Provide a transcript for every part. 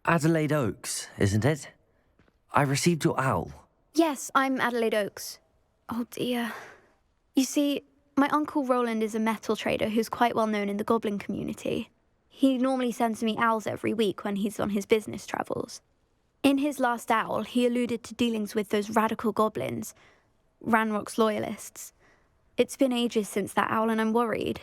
Adelaide Oakes, isn't it? I received your owl. Yes, I'm Adelaide Oakes. Oh dear. You see, my uncle Roland is a metal trader who's quite well known in the goblin community. He normally sends me owls every week when he's on his business travels. In his last owl, he alluded to dealings with those radical goblins, Ranrock's loyalists. It's been ages since that owl and I'm worried.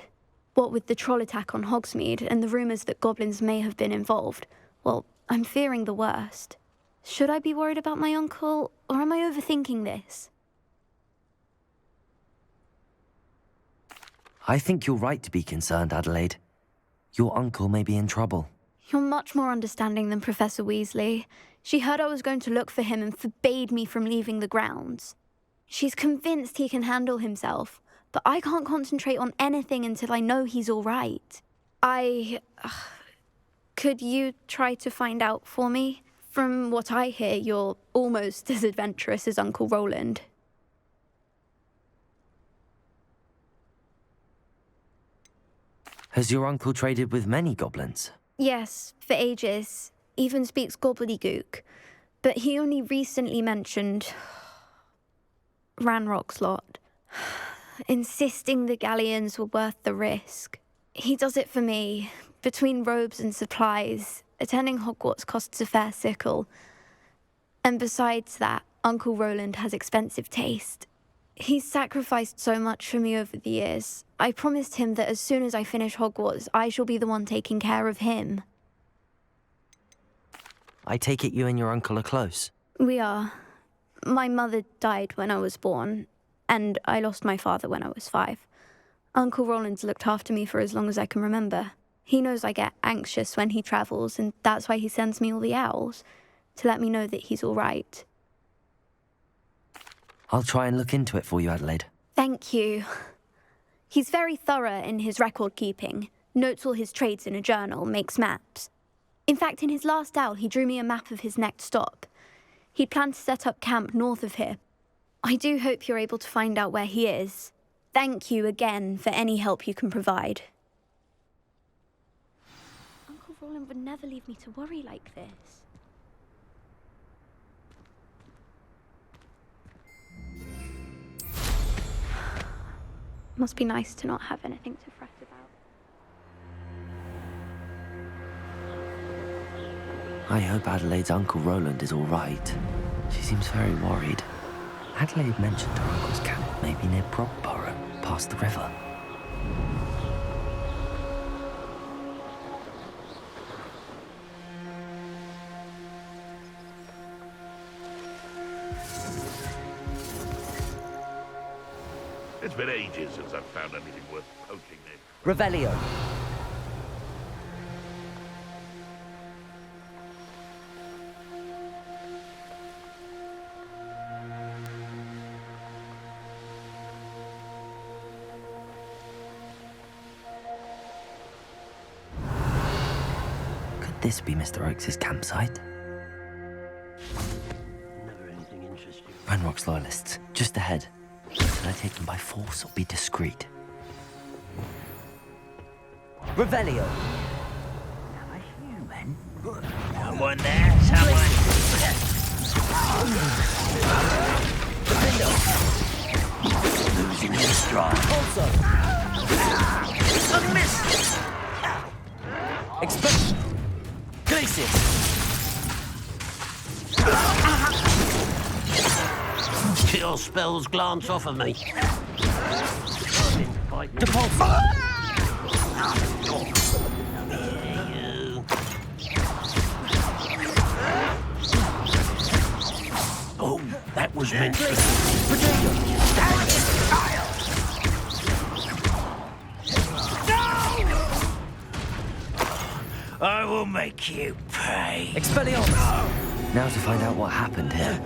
What with the troll attack on Hogsmeade and the rumours that goblins may have been involved, well, I'm fearing the worst. Should I be worried about my uncle, or am I overthinking this? I think you're right to be concerned, Adelaide. Your uncle may be in trouble. You're much more understanding than Professor Weasley. She heard I was going to look for him and forbade me from leaving the grounds. She's convinced he can handle himself, but I can't concentrate on anything until I know he's all right. Could you try to find out for me? From what I hear, you're almost as adventurous as Uncle Roland. Has your uncle traded with many goblins? Yes, for ages. Even speaks gobbledygook. But he only recently mentioned Ranrock's lot, insisting the galleons were worth the risk. He does it for me. Between robes and supplies, attending Hogwarts costs a fair sickle. And besides that, Uncle Roland has expensive taste. He's sacrificed so much for me over the years. I promised him that as soon as I finish Hogwarts, I shall be the one taking care of him. I take it you and your uncle are close? We are. My mother died when I was born, and I lost my father when I was 5. Uncle Roland's looked after me for as long as I can remember. He knows I get anxious when he travels, and that's why he sends me all the owls, to let me know that he's all right. I'll try and look into it for you, Adelaide. Thank you. He's very thorough in his record keeping, notes all his trades in a journal, makes maps. In fact, in his last owl, he drew me a map of his next stop. He'd planned to set up camp north of here. I do hope you're able to find out where he is. Thank you again for any help you can provide. Uncle Roland would never leave me to worry like this. Must be nice to not have anything to fret about. I hope Adelaide's Uncle Roland is all right. She seems very worried. Adelaide mentioned her uncle's camp may be near Brogborough, past the river. It's been ages since I've found anything worth poking in. Revelio. Could this be Mr. Oakes' campsite? Never anything interesting. Ranrock's loyalists, just ahead. Should I take them by force or be discreet? Revelio! Now a human? Someone there, someone! Losing his stride. Also! A miss! Expect... Glacius! Your spells glance off of me. Depulso! Oh, that was meant to be. I will make you pay. Expelliarmus! Now to find out what happened here.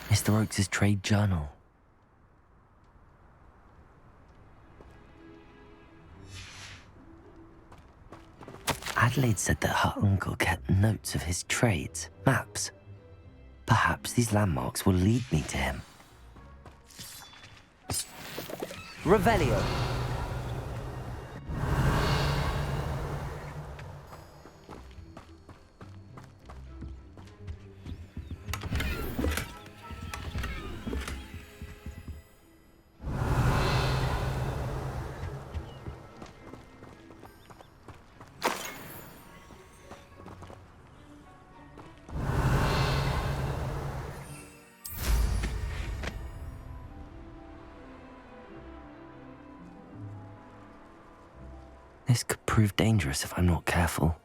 Mr. Oakes' trade journal. Adelaide said that her uncle kept notes of his trades, maps. Perhaps these landmarks will lead me to him. Revelio. This could prove dangerous if I'm not careful.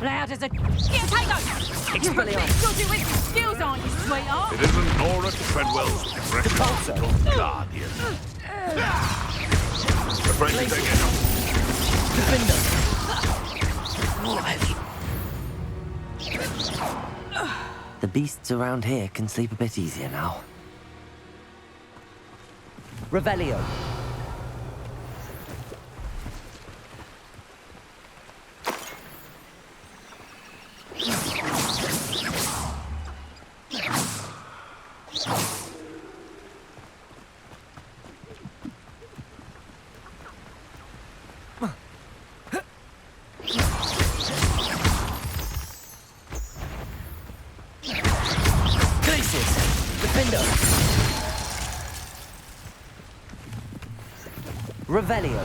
Loud as a... Yes, hang on! You're good with your skills, aren't you, sweetheart? It isn't Nora Treadwell's recreational guardian. Afraid to take it. The beasts around here can sleep a bit easier now. Revelio. Revelio.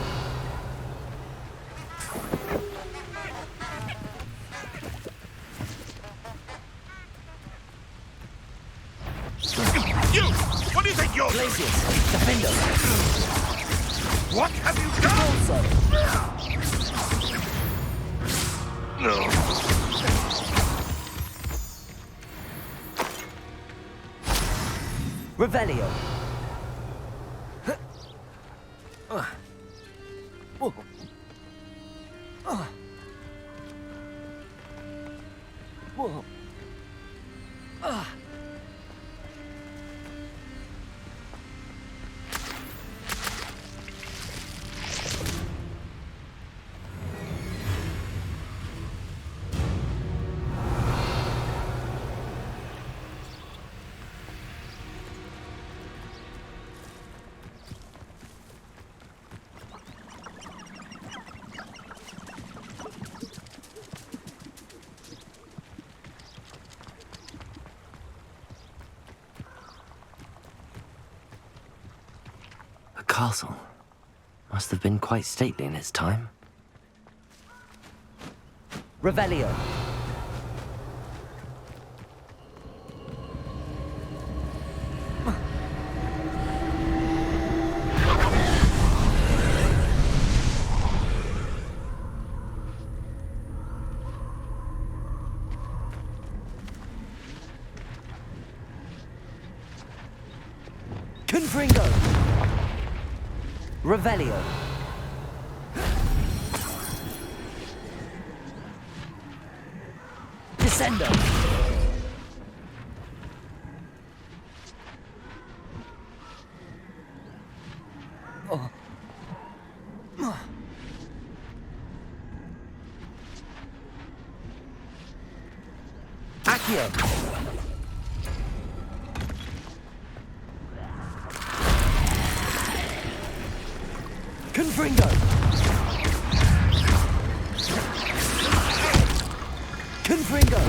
You! What do you think you're doing? Defender. What have you done? No. Revelio. A castle. Must have been quite stately in its time. Revelio. Confringo. Revelio. Descendo. Accio. Confringo! Confringo!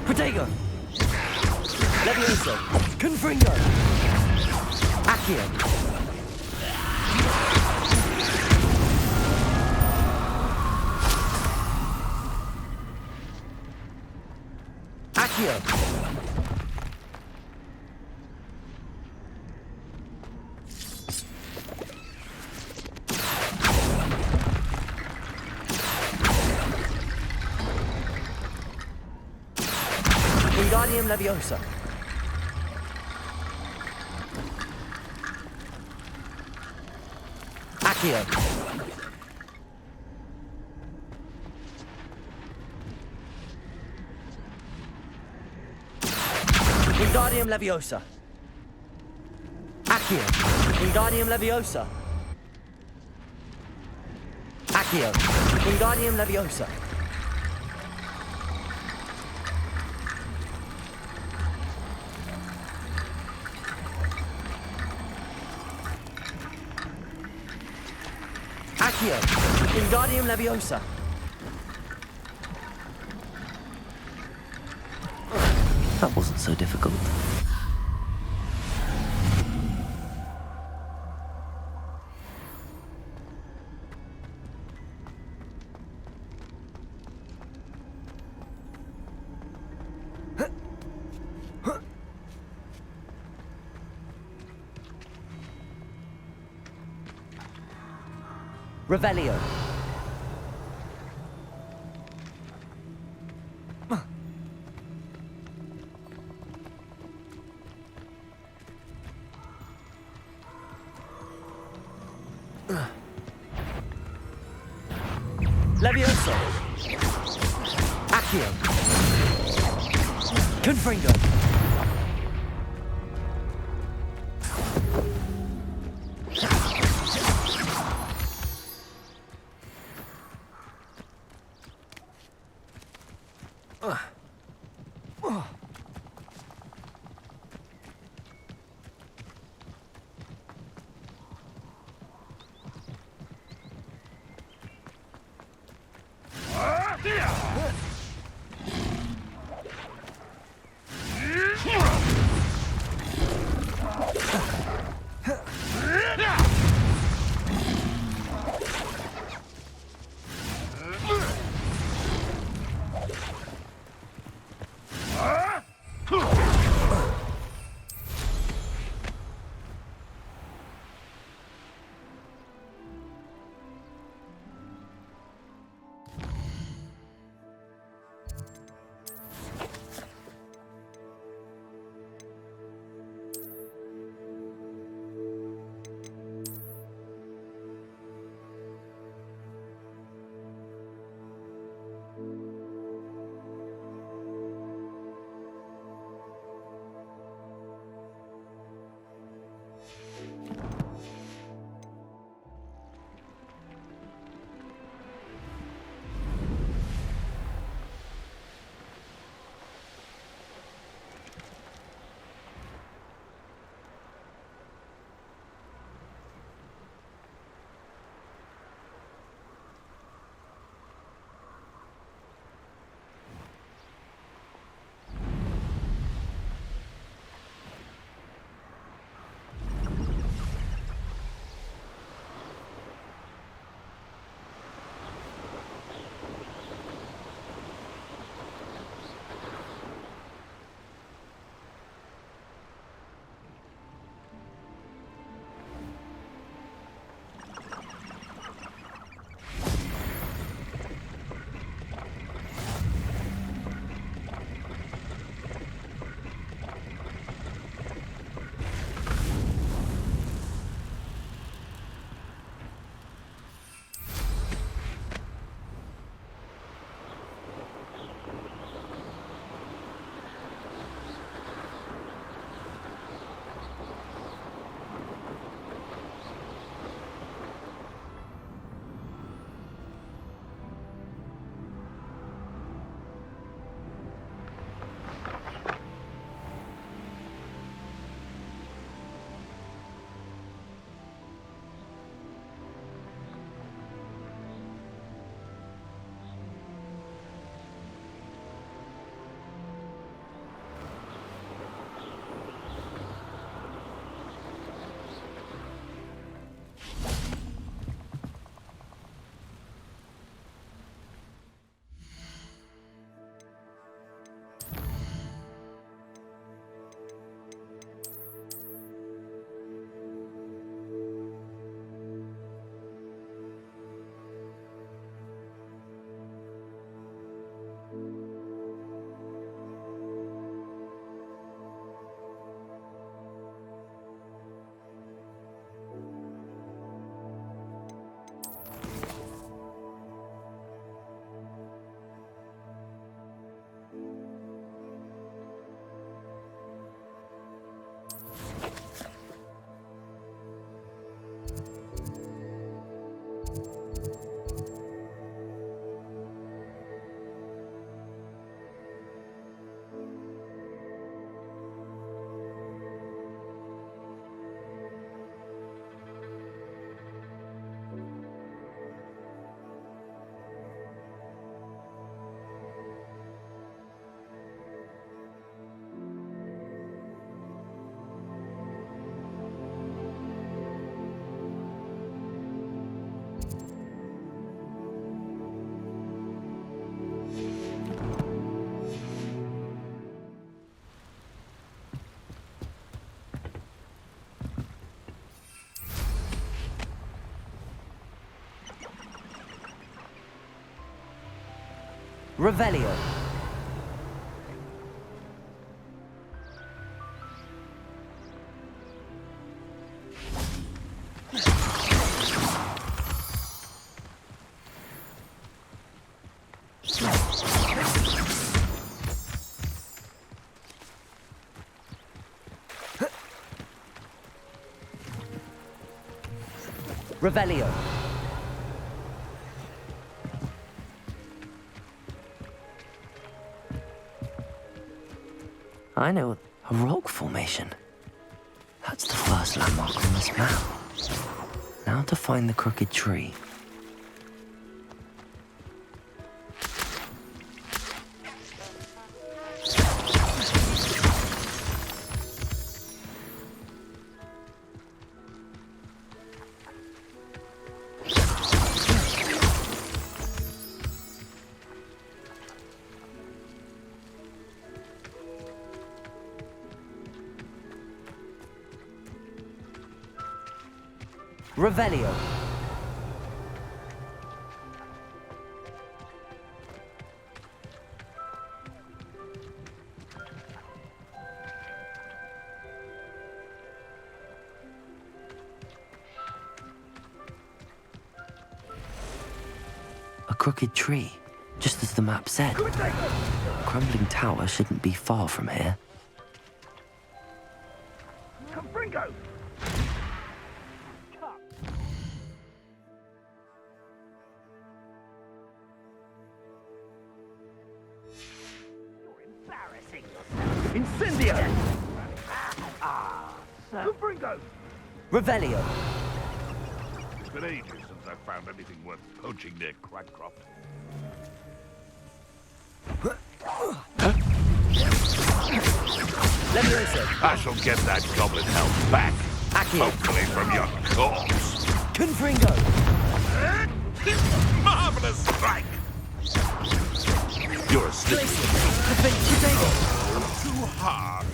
Protego! Levioso! Confringo! Accio! Accio! Wingardium Leviosa! Accio! Wingardium Leviosa! Accio! Wingardium Leviosa! Accio! Wingardium Leviosa! Accio! Wingardium Leviosa! That wasn't so difficult. Revelio! Levioso! Accio! Confringo! Revelio. Revelio. I know a rock formation. That's the first landmark on this map. Now to find the crooked tree. Revelio. A crooked tree, just as the map said. A crumbling tower shouldn't be far from here. Confringo! Incendio! Confringo! Revelio. It's been ages since I've found anything worth poaching near Crackcroft. Levioso. I shall get that goblin health back. Accio. Hopefully from your corpse. Confringo. Marvelous strike! You're asleep. Too harsh.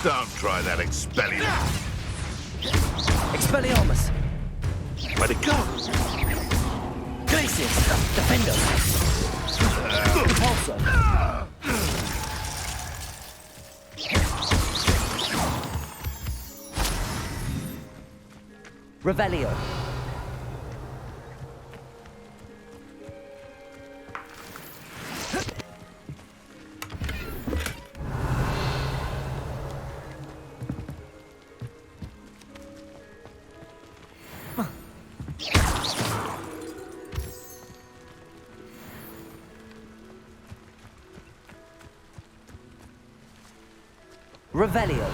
Don't try that Expelliarmus. Expelliarmus. Where'd it go? Glacius. Defender. Repulsor. Revelio. Revelio.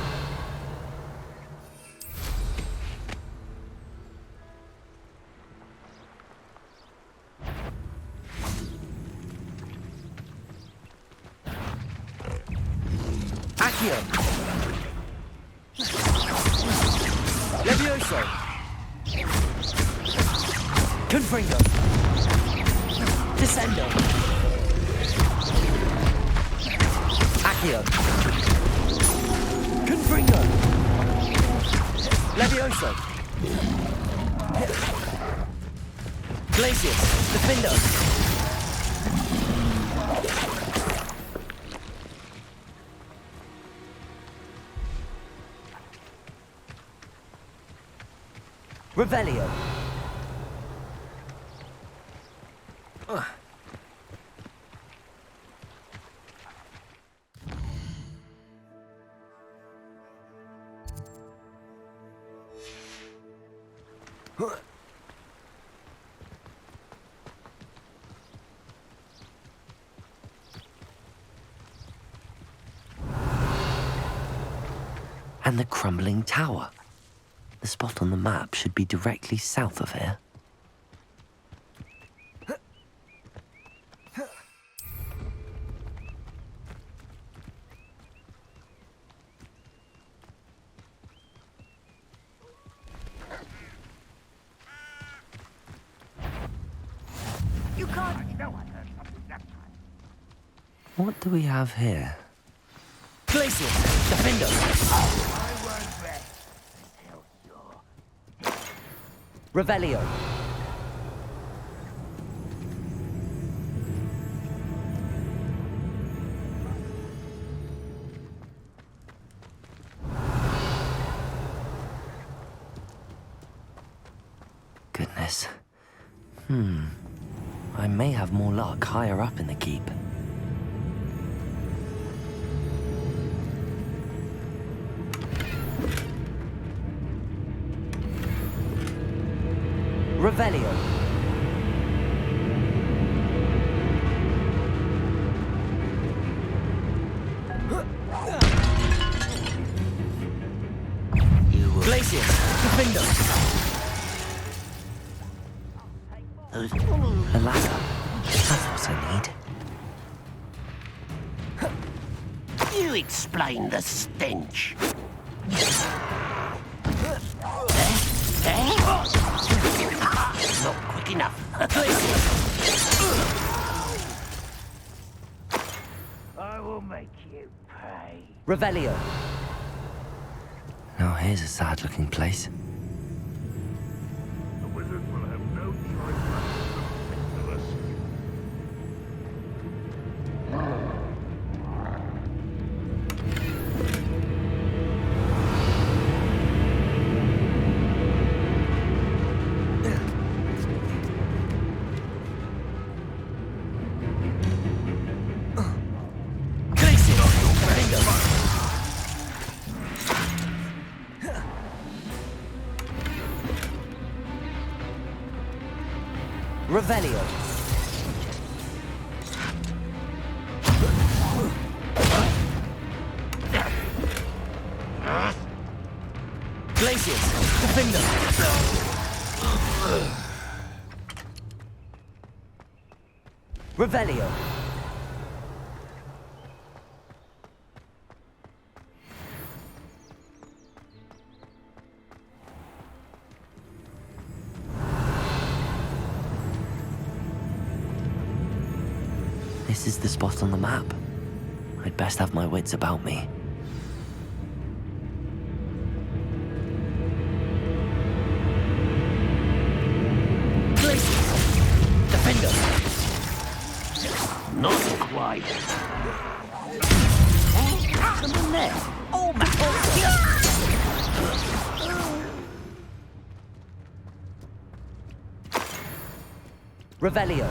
Accio. Levioso. Confringo. Descendo. Accio. Confringo. Levioso. Glacius. Defender. Revelio. And the crumbling tower. The spot on the map should be directly south of here. You can't. What do we have here? Glacius. Defender. Revelio. Goodness. I may have more luck higher up in the keep. Revelio. Glacius. Defender. A ladder. That's what I need. You explain the stench. Not quick enough. I will make you pay. Revelio. Now here's a sad-looking place. The wizard will have no choice but to us. Revelio. Glacius. Defender. Revelio. This is the spot on the map. I'd best have my wits about me. Defender. Not quite. Someone there. Oh, my Revelio.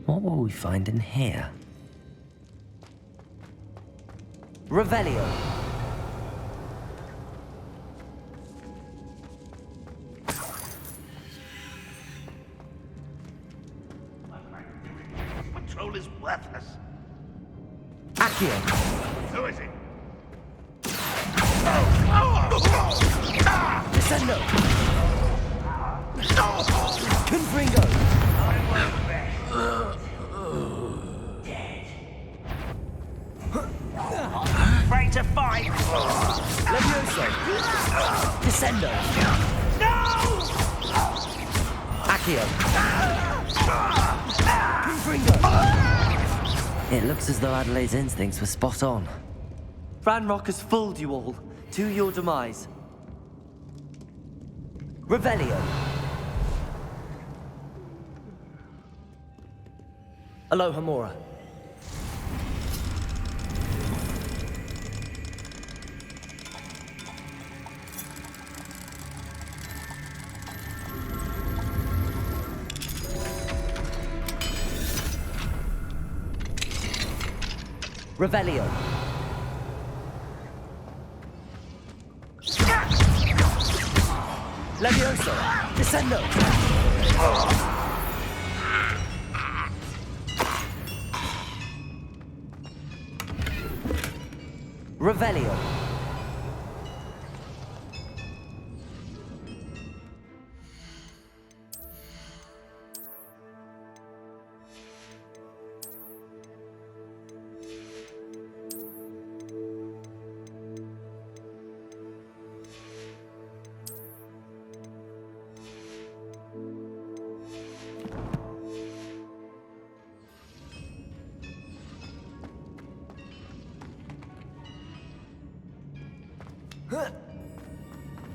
What will we find in here? Revelio. Patrol is worthless. Accio. Who is it? Descendo. Confringo. Ready to fight. Levioso. Descendo. Accio. Confringo. It looks as though Adelaide's instincts were spot on. Ranrock has fooled you all, to your demise. Revelio. Alohomora. Revelio. Levioso. Descendo. Revelio.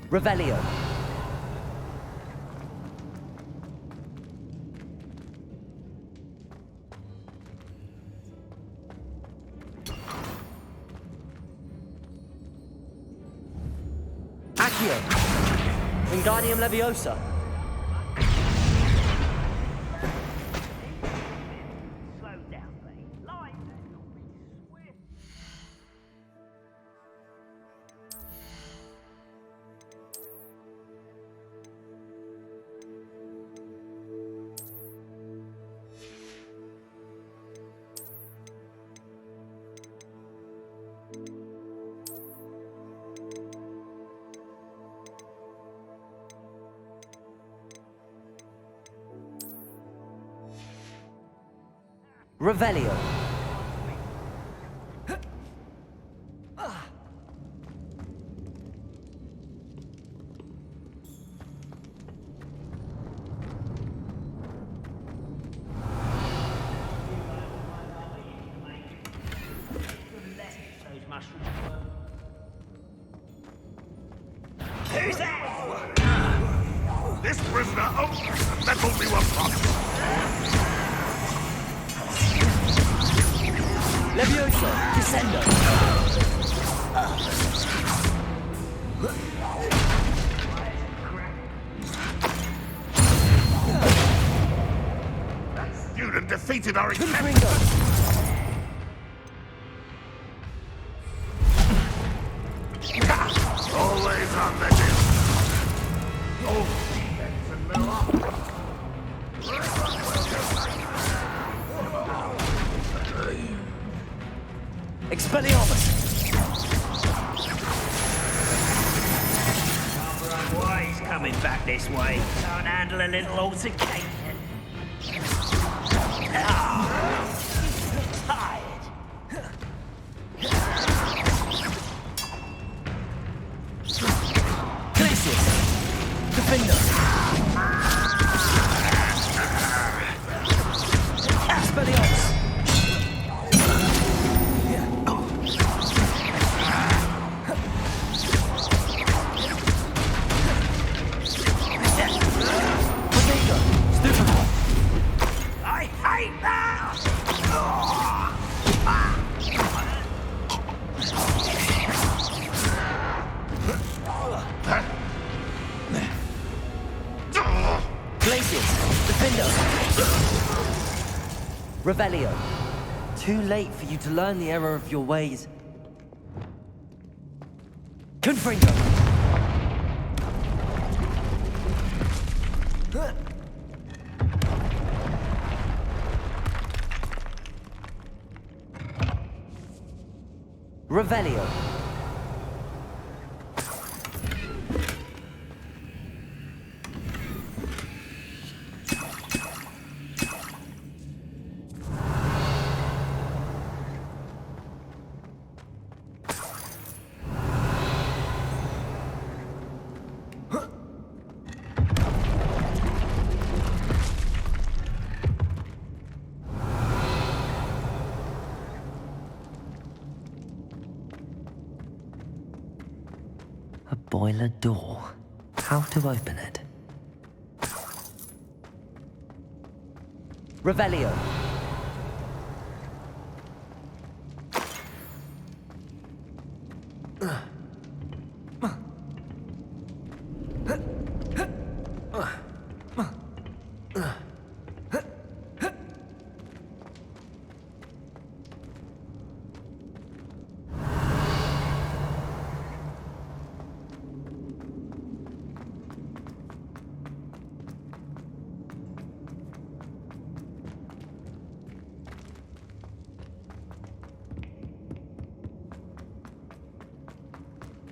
Revelio. Accio. Wingardium Leviosa. Slow down, mate. Lie there, you'll be swift. Revelio. Those mushrooms were. Who's that? This prisoner owns the metal we were promised. Leviosa. Descendo. You'd have defeated our intent. Confringo. Always on the hill. Oh, Benson Miller. Expelliarmus. Why he's coming back this way? Can't handle a little altercation. Tired. Glacius. Defender. Expelliarmus. I hate that! Glacius. Defender. Revelio. Too late for you to learn the error of your ways. Confringo. Revelio. A boiler door. How to open it? Revelio.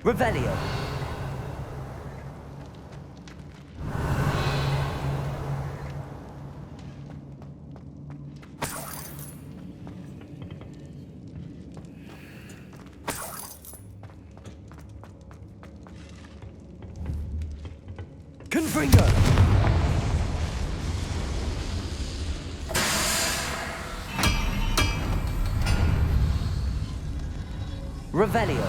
Revelio. Confringo. Revelio.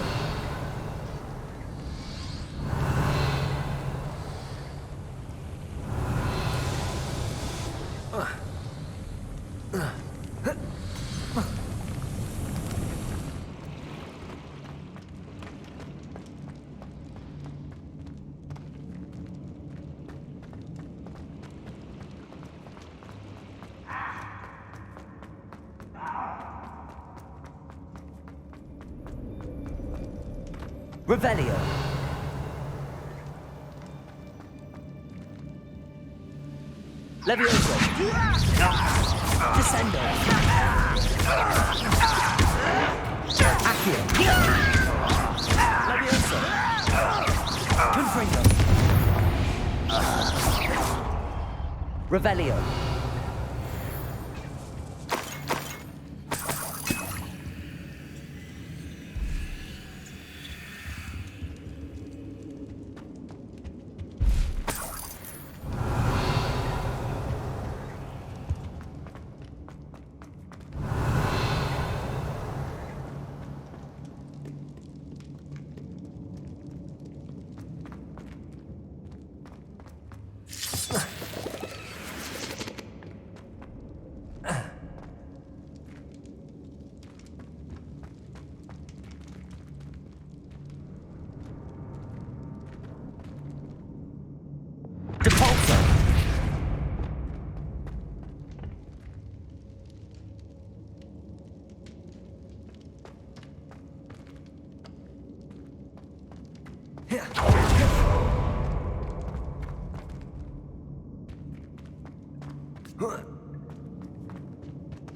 Revelio. Levioso. Descendo. Accio. Levioso. Confringo. Revelio.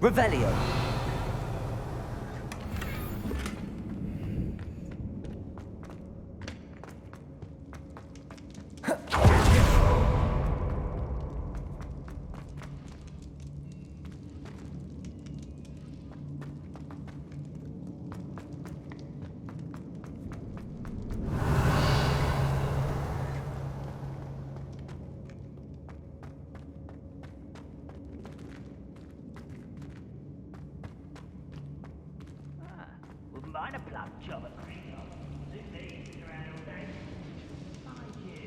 Revelio. Wouldn't mind a plum job at Greenlock. Suit me, sit around all day. Mind you.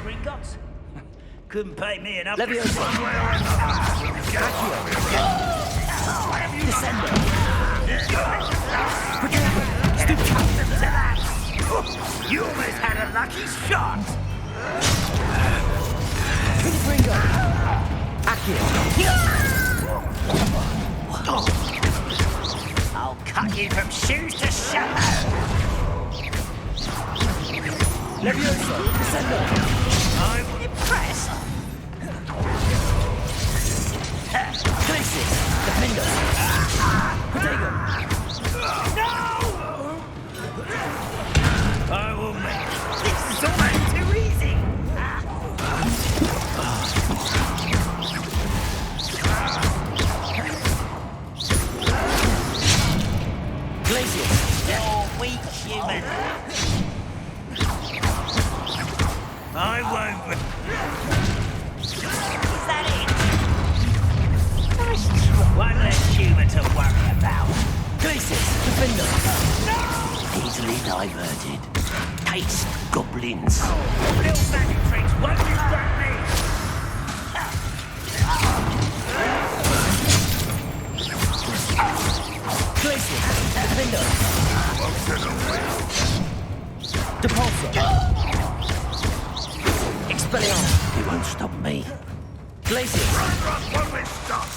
Gringotts? Couldn't pay me enough. Levioso. Descendo. You almost had a lucky shot. Confringo. Accio. I'll cut you from shoes to shower. Levioso. Descendo. I'm impressed. Crisis. Defendo. Protego. No! I will make it. This is almost too easy. Glacius. You're weak, human. I won't. Is that it? Nice try. One less human to worry about. Glacius. Defendo. Easily diverted. Taste goblins. Little magic tricks won't distract me. Glacius. Defendo. Depulso. Expelliarmus. It won't stop me. Glacius. Won't we stop?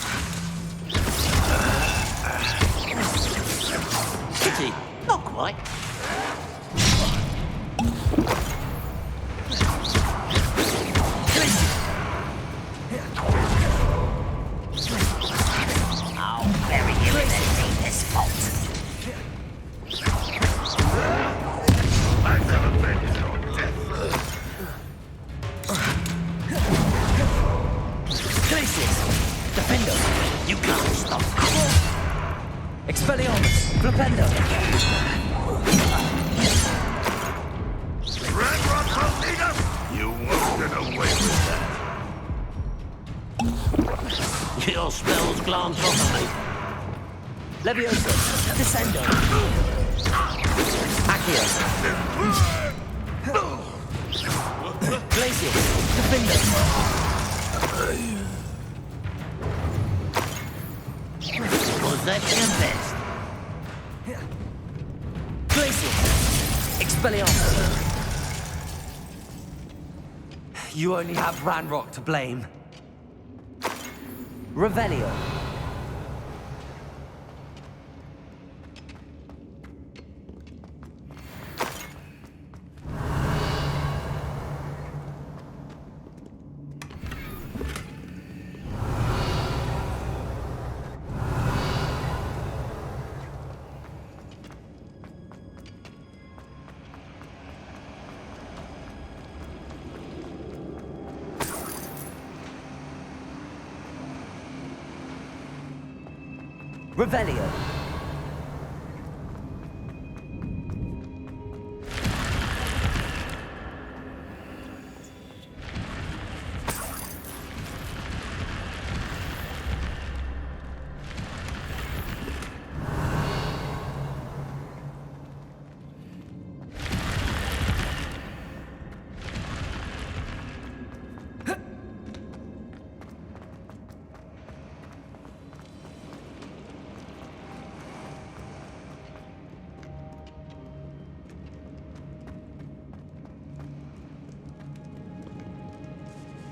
Kitty. Not quite. I'll bury you in the deepest vault. I've never been in your death. Glacius. Defendo. You can't stop. Expelliarmus. Flipendo. glance properly. Leviosa, Descendo. Accio. Glacial, Defender. Was that your best? Glacial, Expelliarmus. You only have Ranrock to blame. Revelio. Revelio.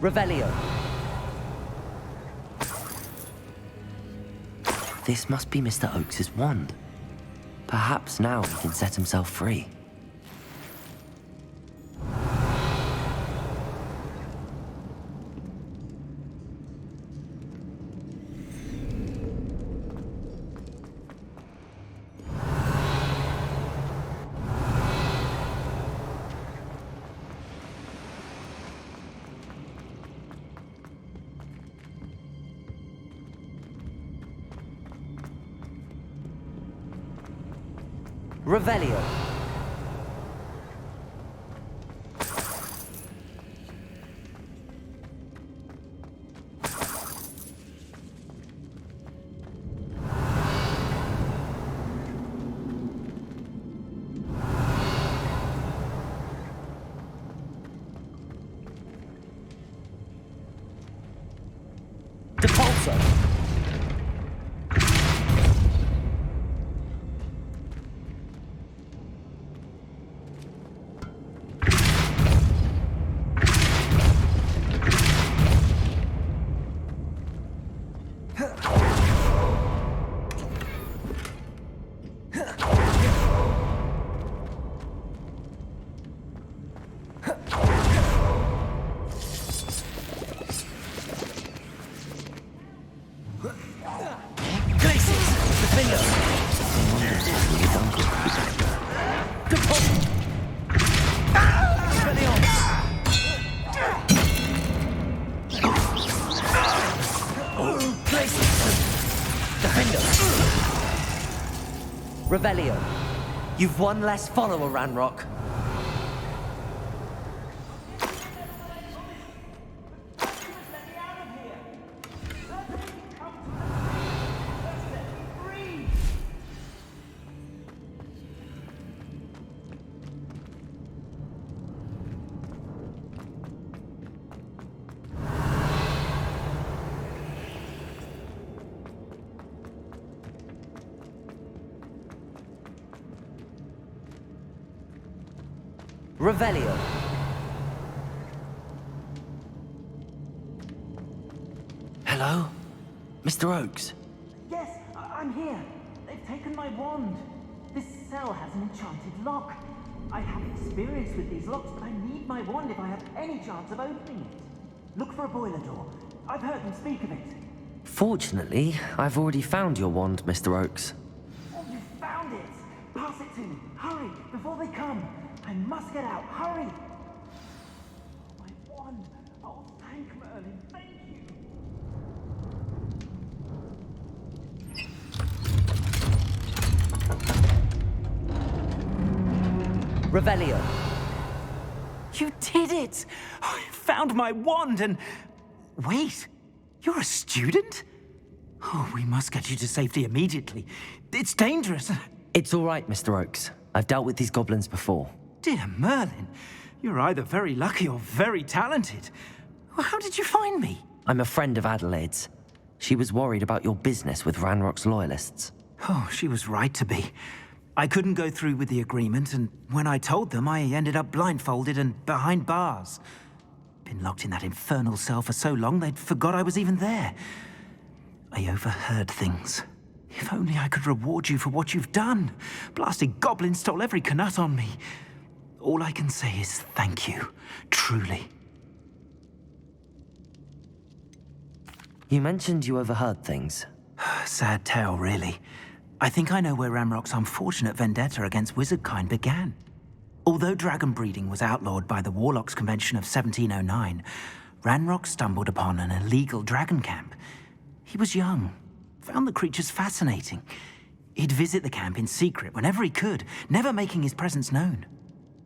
Revelio. This must be Mr. Oakes' wand. Perhaps now he can set himself free. Revelio. Depulso. Revelio. You've one less follower, Ranrock. Revelio. Hello? Mr. Oakes? Yes, I'm here. They've taken my wand. This cell has an enchanted lock. I have experience with these locks, but I need my wand if I have any chance of opening it. Look for a boiler door. I've heard them speak of it. Fortunately, I've already found your wand, Mr. Oakes. Oh, you found it! Pass it to me. Hurry, before they come. I must get out. Hurry! My wand. Oh, thank Merlin. Thank you. Revelio. You did it! I found my wand and... Wait, you're a student? Oh, we must get you to safety immediately. It's dangerous. It's all right, Mr. Oakes. I've dealt with these goblins before. Dear Merlin, you're either very lucky or very talented. Well, how did you find me? I'm a friend of Adelaide's. She was worried about your business with Ranrock's loyalists. Oh, she was right to be. I couldn't go through with the agreement, and when I told them, I ended up blindfolded and behind bars. Been locked in that infernal cell for so long, they'd forgot I was even there. I overheard things. If only I could reward you for what you've done. Blasted goblins stole every Knut on me. All I can say is thank you, truly. You mentioned you overheard things. Sad tale, really. I think I know where Ranrock's unfortunate vendetta against wizardkind began. Although dragon breeding was outlawed by the Warlocks Convention of 1709, Ranrock stumbled upon an illegal dragon camp. He was young, found the creatures fascinating. He'd visit the camp in secret whenever he could, never making his presence known.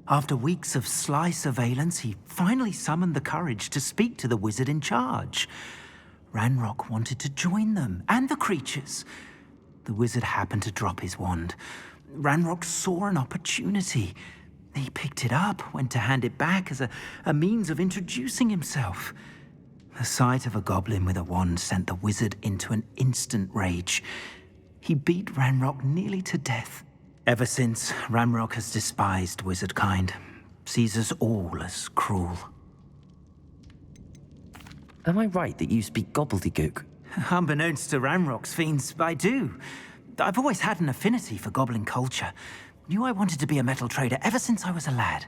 After weeks of sly surveillance, he finally summoned the courage to speak to the wizard in charge. Ranrock wanted to join them, and the creatures. The wizard happened to drop his wand. Ranrock saw an opportunity. He picked it up, went to hand it back as a means of introducing himself. The sight of a goblin with a wand sent the wizard into an instant rage. He beat Ranrock nearly to death. Ever since, Ranrock has despised wizardkind, sees us all as cruel. Am I right that you speak gobbledygook? Unbeknownst to Ranrock's fiends, I do. I've always had an affinity for goblin culture. Knew I wanted to be a metal trader ever since I was a lad.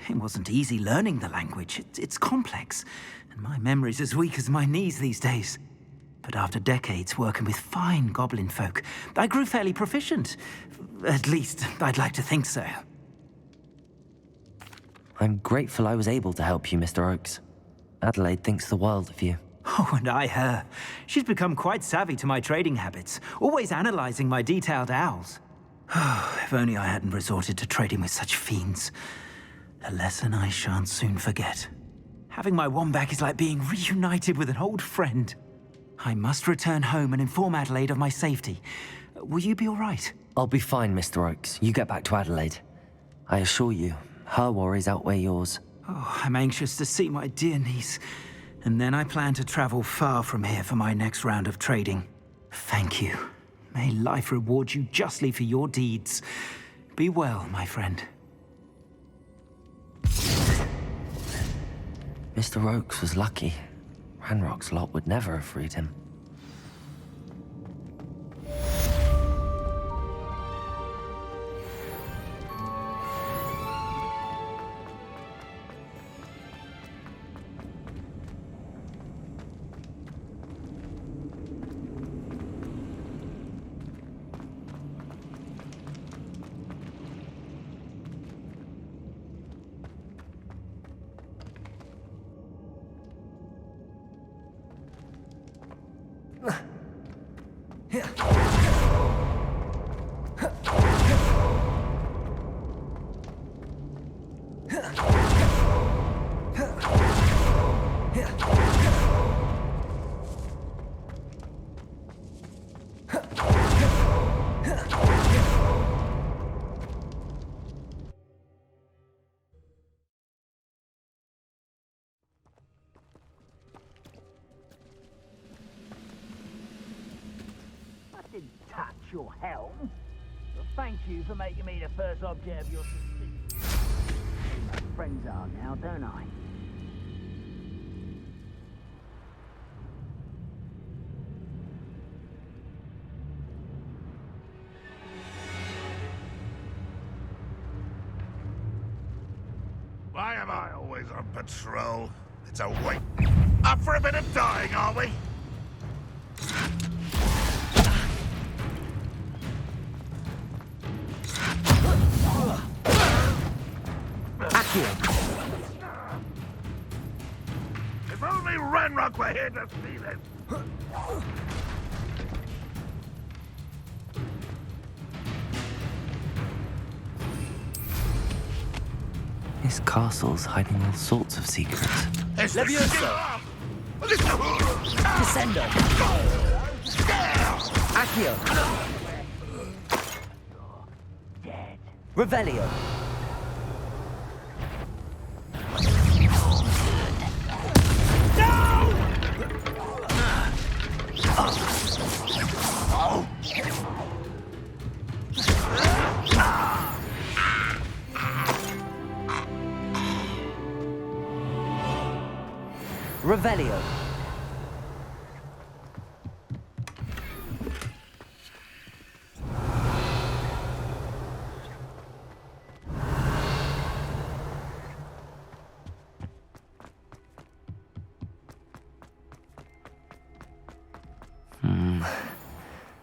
It wasn't easy learning the language. It's complex, and my memory's as weak as my knees these days. But after decades working with fine goblin folk, I grew fairly proficient. At least, I'd like to think so. I'm grateful I was able to help you, Mr. Oakes. Adelaide thinks the world of you. Oh, and I her. She's become quite savvy to my trading habits, always analyzing my detailed owls. If only I hadn't resorted to trading with such fiends. A lesson I shan't soon forget. Having my wand back is like being reunited with an old friend. I must return home and inform Adelaide of my safety. Will you be all right? I'll be fine, Mr. Oakes. You get back to Adelaide. I assure you, her worries outweigh yours. Oh, I'm anxious to see my dear niece. And then I plan to travel far from here for my next round of trading. Thank you. May life reward you justly for your deeds. Be well, my friend. Mr. Oakes was lucky. Ranrock's lot would never have freed him. Touch your helm. But thank you for making me the first object of your suspicion. My friends are now, don't I? Why am I always on patrol? It's a wait. Up for a bit of dying, are we? If only Ranrock were here to see this. This castle's hiding all sorts of secrets. Descendo! Accio. Dead. Revelio. Revelio.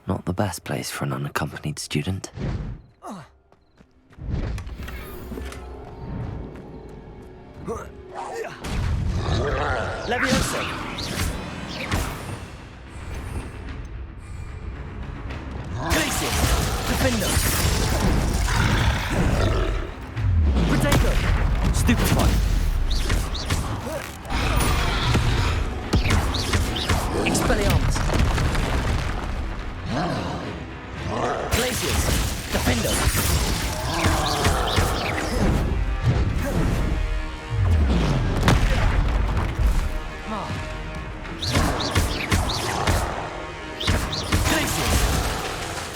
Not the best place for an unaccompanied student. Leviosa! Glacius! Defender! Protego! Stupefy! Expelliarmus! Glacius! Defender!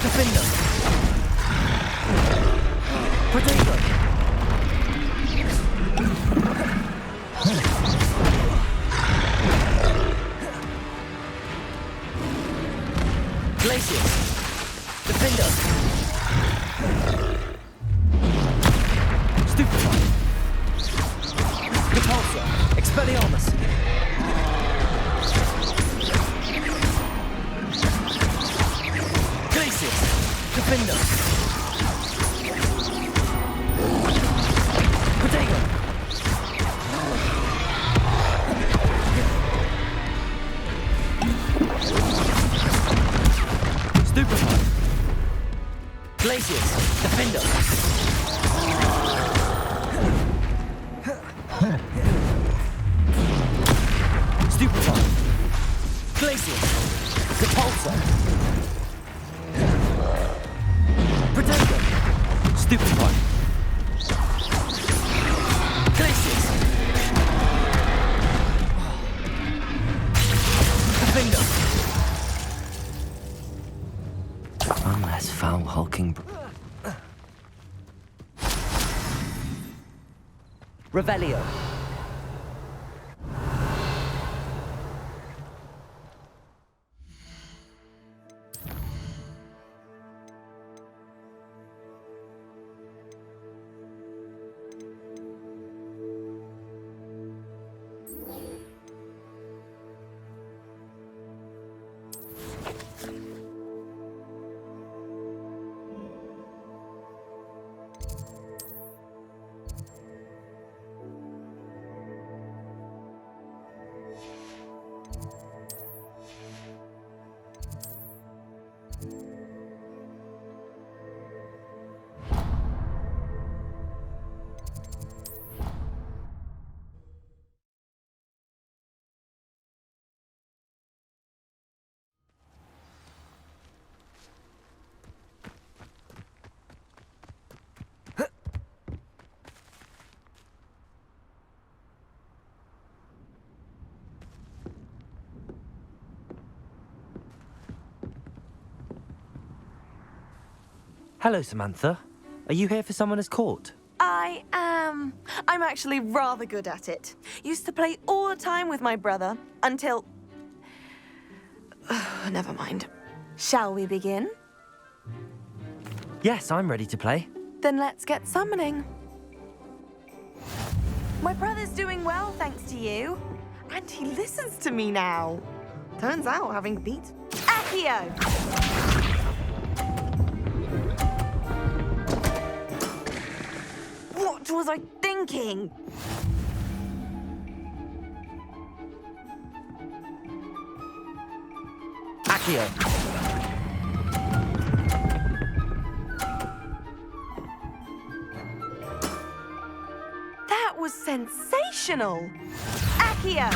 Defender! Protego! Glacius! Defender! Stupefy! Repulsor! Expelliarmus! Glacius! Defender! Protego! Stupefy! Glacius! Defender! Stupefy! Glacius! Repulsor! Protego! Stupefy! Glacius! Defender! One less foul hulking. Revelio. Hello, Samantha. Are you here for Summoner's Court? I am. I'm actually rather good at it. Used to play all the time with my brother until... Never mind. Shall we begin? Yes, I'm ready to play. Then let's get summoning. My brother's doing well, thanks to you. And he listens to me now. Turns out having beat Accio! What was I thinking? Accio. That was sensational! Accio!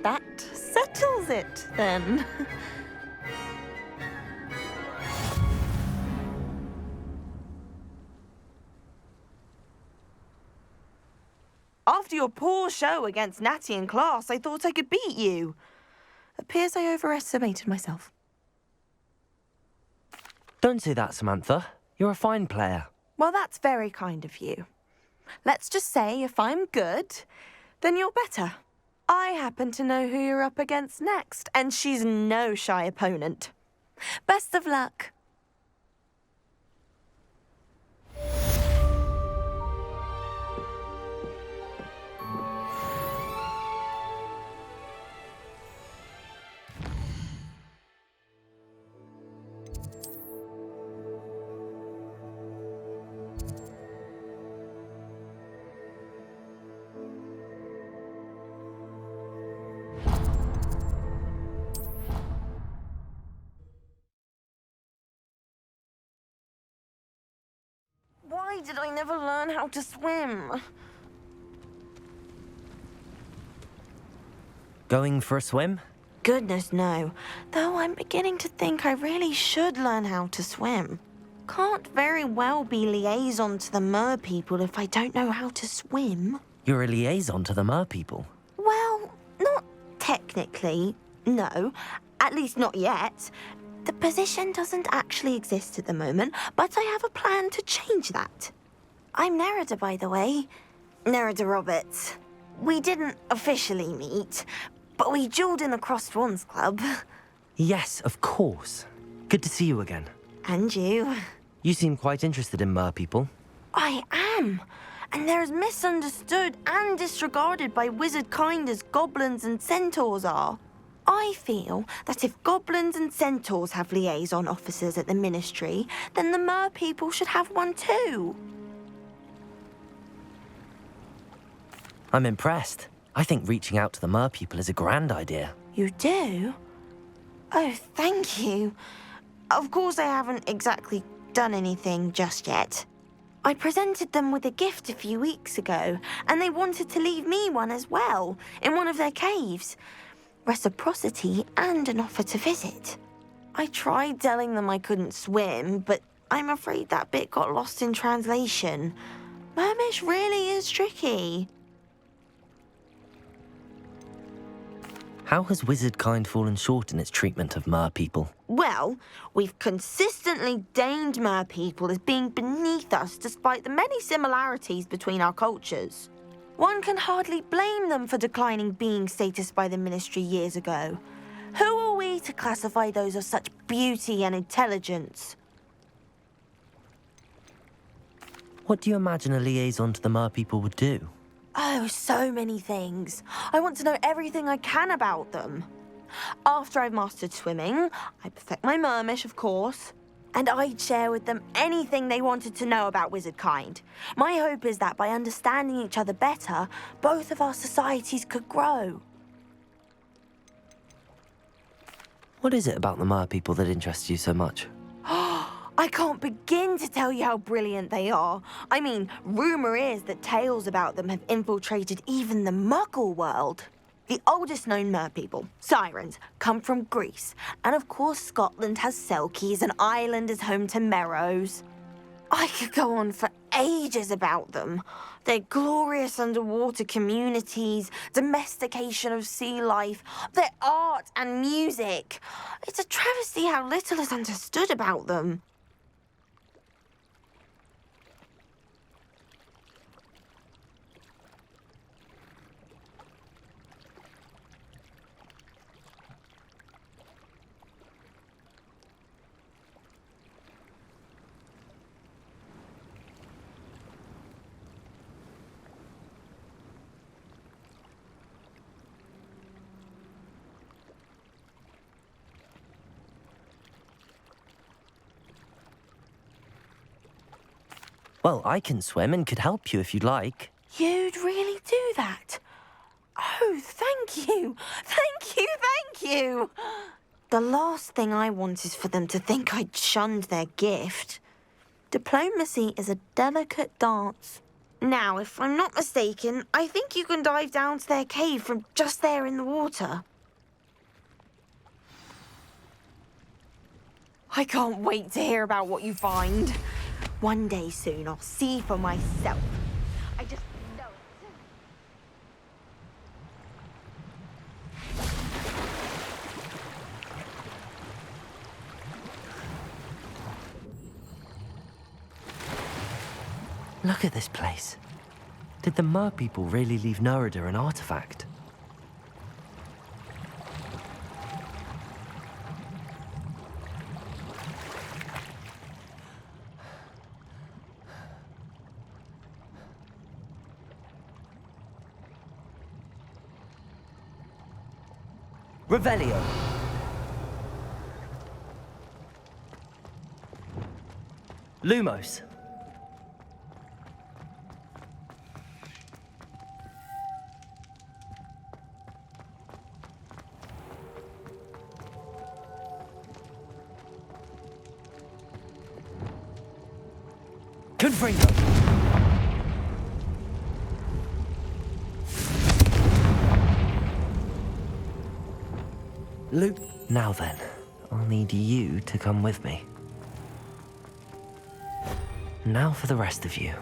That settles it, then. After your poor show against Natty in class, I thought I could beat you. Appears I overestimated myself. Don't say that, Samantha. You're a fine player. Well, that's very kind of you. Let's just say if I'm good, then you're better. I happen to know who you're up against next, and she's no shy opponent. Best of luck. Why did I never learn how to swim? Going for a swim? Goodness, no. Though I'm beginning to think I really should learn how to swim. Can't very well be liaison to the mer people if I don't know how to swim. You're a liaison to the mer people. Well, not technically, no. At least not yet. The position doesn't actually exist at the moment, but I have a plan to change that. I'm Nerida, by the way. Nerida Roberts. We didn't officially meet, but we duelled in the Crossed Swans Club. Yes, of course. Good to see you again. And you. You seem quite interested in mer people. I am. And they're as misunderstood and disregarded by wizard kind as goblins and centaurs are. I feel that if goblins and centaurs have liaison officers at the Ministry, then the mer people should have one too. I'm impressed. I think reaching out to the mer people is a grand idea. You do? Oh, thank you. Of course I haven't exactly done anything just yet. I presented them with a gift a few weeks ago, and they wanted to leave me one as well, in one of their caves. Reciprocity and an offer to visit. I tried telling them I couldn't swim, but I'm afraid that bit got lost in translation. Mermish really is tricky. How has wizard kind fallen short in its treatment of mer people? Well, we've consistently deemed mer people as being beneath us despite the many similarities between our cultures. One can hardly blame them for declining being status by the Ministry years ago. Who are we to classify those of such beauty and intelligence? What do you imagine a liaison to the mer people would do? Oh, so many things. I want to know everything I can about them. After I've mastered swimming, I perfect my mermish, of course. And I'd share with them anything they wanted to know about wizard kind. My hope is that by understanding each other better, both of our societies could grow. What is it about the mer people that interests you so much? I can't begin to tell you how brilliant they are. I mean, rumour is that tales about them have infiltrated even the Muggle world. The oldest known mer people, sirens, come from Greece. And of course Scotland has Selkies and Ireland is home to Merrows. I could go on for ages about them. Their glorious underwater communities, domestication of sea life, their art and music. It's a travesty how little is understood about them. Well, I can swim and could help you if you'd like. You'd really do that? Oh, thank you. Thank you, thank you. The last thing I want is for them to think I'd shunned their gift. Diplomacy is a delicate dance. Now, if I'm not mistaken, I think you can dive down to their cave from just there in the water. I can't wait to hear about what you find. One day soon, I'll see for myself. I just know it. Look at this place. Did the Mer people really leave Nerida an artifact? Revelio. Lumos. Confringo. Luke. Now then, I'll need you to come with me. Now for the rest of you.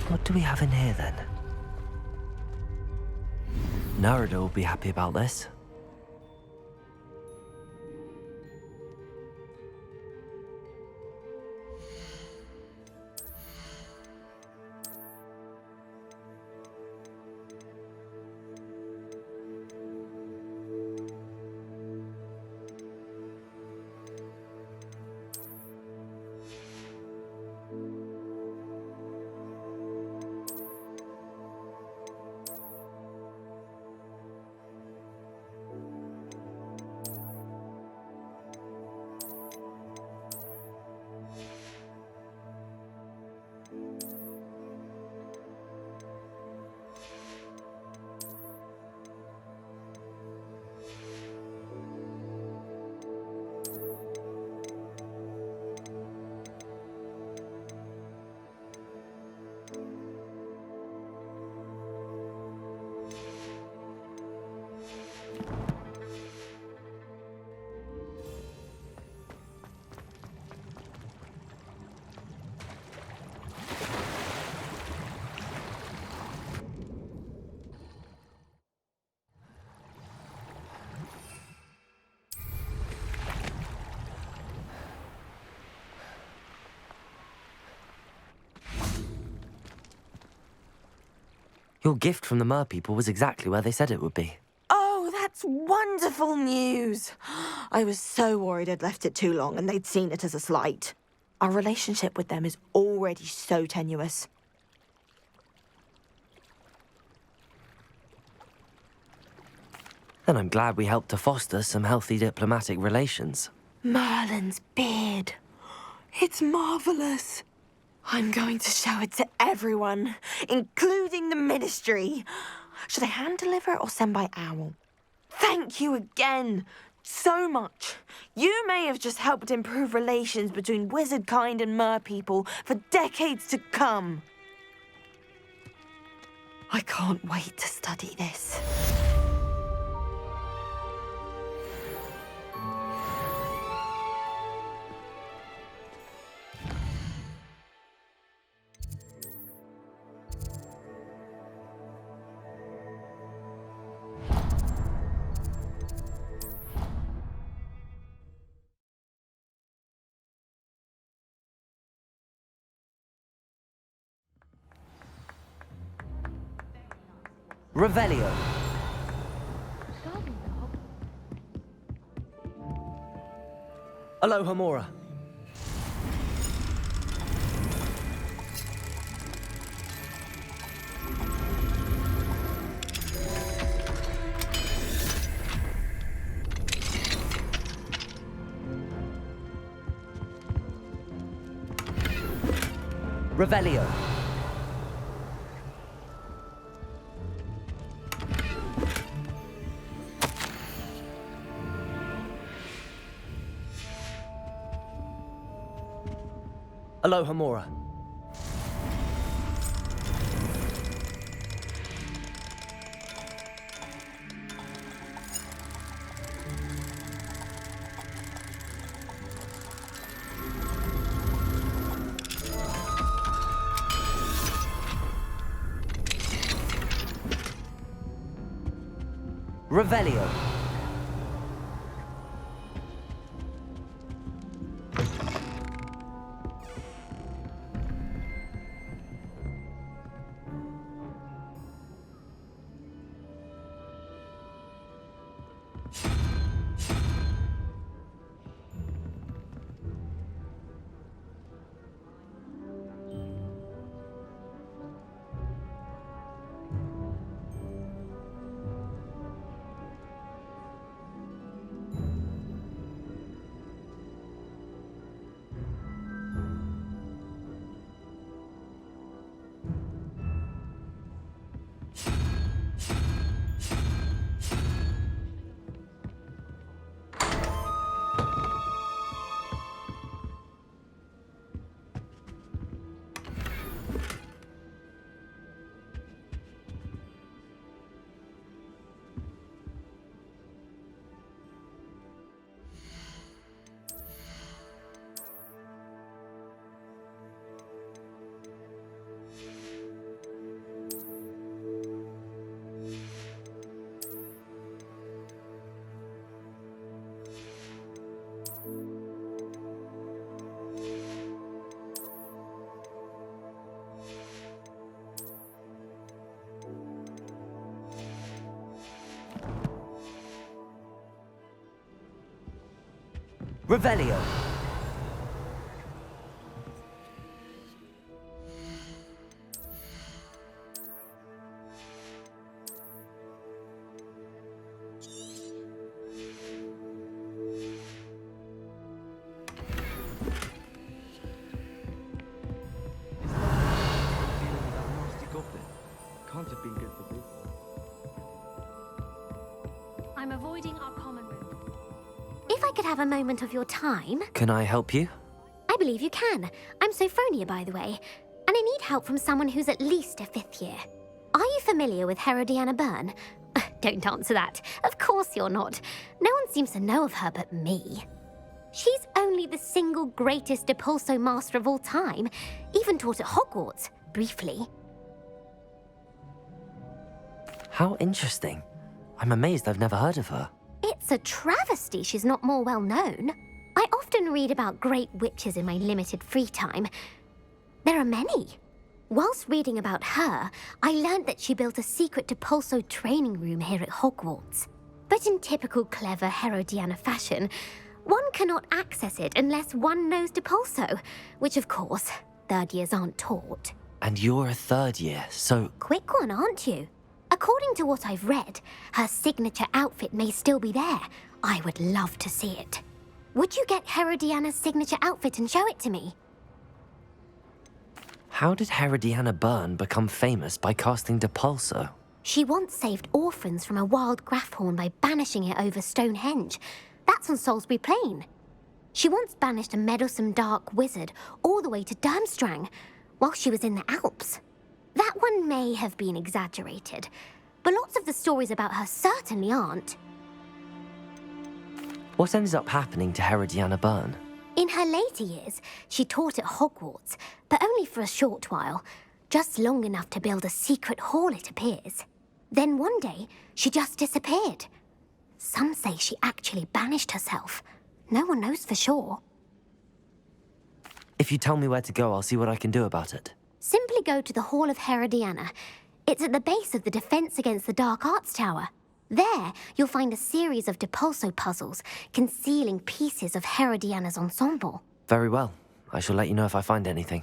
What do we have in here, then? Nerida will be happy about this. Your gift from the Mer people was exactly where they said it would be. Oh, that's wonderful news. I was so worried I'd left it too long and they'd seen it as a slight. Our relationship with them is already so tenuous. And I'm glad we helped to foster some healthy diplomatic relations. Merlin's beard. It's marvelous. I'm going to show it to everyone, including the Ministry. Should I hand deliver it or send by owl? Thank you again so much. You may have just helped improve relations between wizard kind and mer people for decades to come. I can't wait to study this. Revelio. Aloha Mora. Revelio. Aloha Mora. Revelio. Revelio. Can't have been good for business. I'm avoiding our common room. If I could have a moment of your time... Can I help you? I believe you can. I'm Sophronia, by the way, and I need help from someone who's at least a 5th year. Are you familiar with Herodiana Byrne? Don't answer that. Of course you're not. No one seems to know of her but me. She's only the single greatest Depulso master of all time, even taught at Hogwarts, briefly. How interesting. I'm amazed I've never heard of her. It's a travesty she's not more well known. I often read about great witches in my limited free time. There are many. Whilst reading about her, I learned that she built a secret Depulso training room here at Hogwarts. But in typical clever Herodiana fashion, one cannot access it unless one knows Depulso, which of course, 3rd years aren't taught. And you're a 3rd year, so... Quick one, aren't you? According to what I've read, her signature outfit may still be there. I would love to see it. Would you get Herodiana's signature outfit and show it to me? How did Herodiana Byrne become famous by casting Depulso? She once saved orphans from a wild Grafhorn by banishing it over Stonehenge. That's on Salisbury Plain. She once banished a meddlesome dark wizard all the way to Durmstrang while she was in the Alps. That one may have been exaggerated, but lots of the stories about her certainly aren't. What ended up happening to Herodiana Byrne? In her later years, she taught at Hogwarts, but only for a short while, just long enough to build a secret hall, it appears. Then one day, she just disappeared. Some say she actually banished herself. No one knows for sure. If you tell me where to go, I'll see what I can do about it. Simply go to the Hall of Herodiana. It's at the base of the Defense Against the Dark Arts Tower. There, you'll find a series of Depulso puzzles concealing pieces of Herodiana's ensemble. Very well. I shall let you know if I find anything.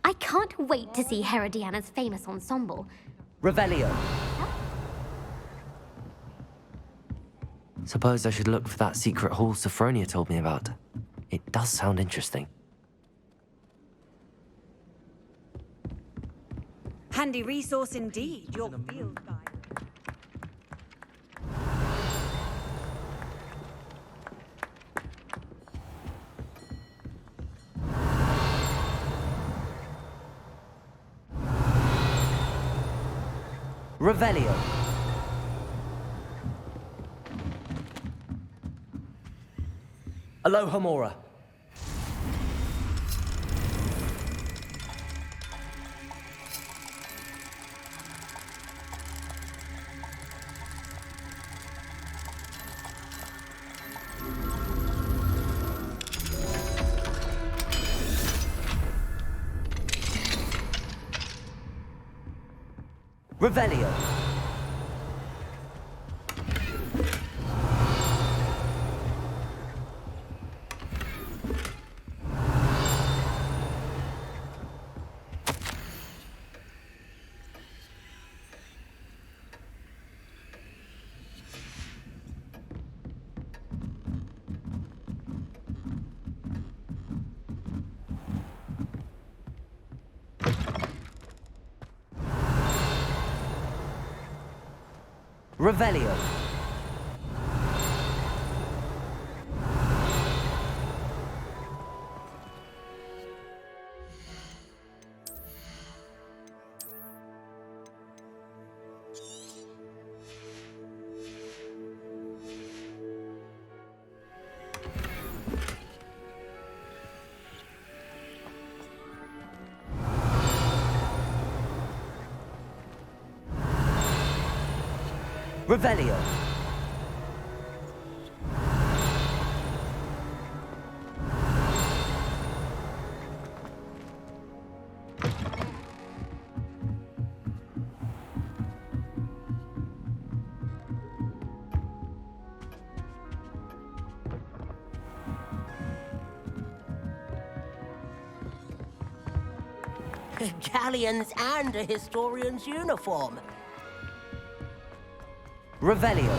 I can't wait to see Herodiana's famous ensemble. Revelio. Suppose I should look for that secret hall Sophronia told me about. It does sound interesting. Handy resource indeed, your field guide. Revelio. Aloha Mora. Revelio. Revelio. Revelio. Galleons and a historian's uniform. Revelio.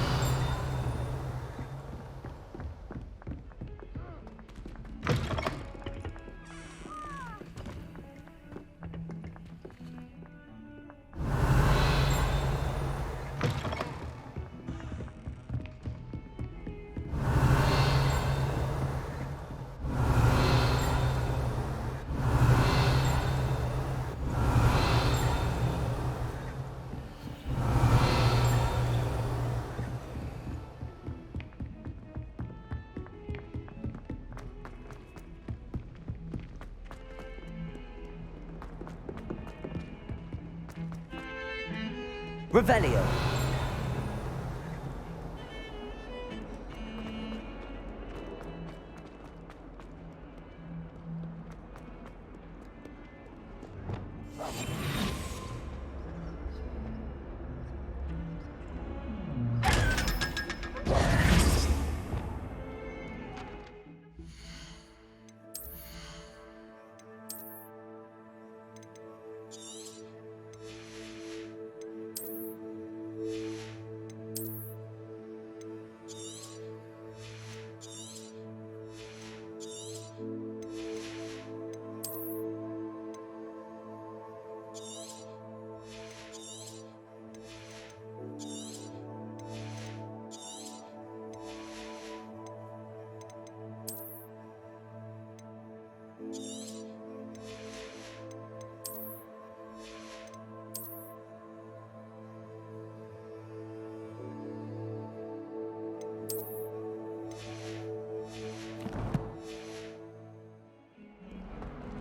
Revelio.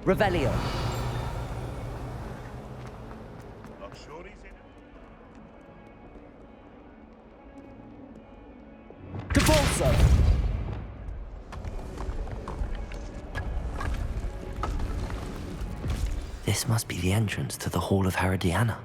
Revelio. Not sure he's in it. Cabalso. This must be the entrance to the Hall of Herodiana.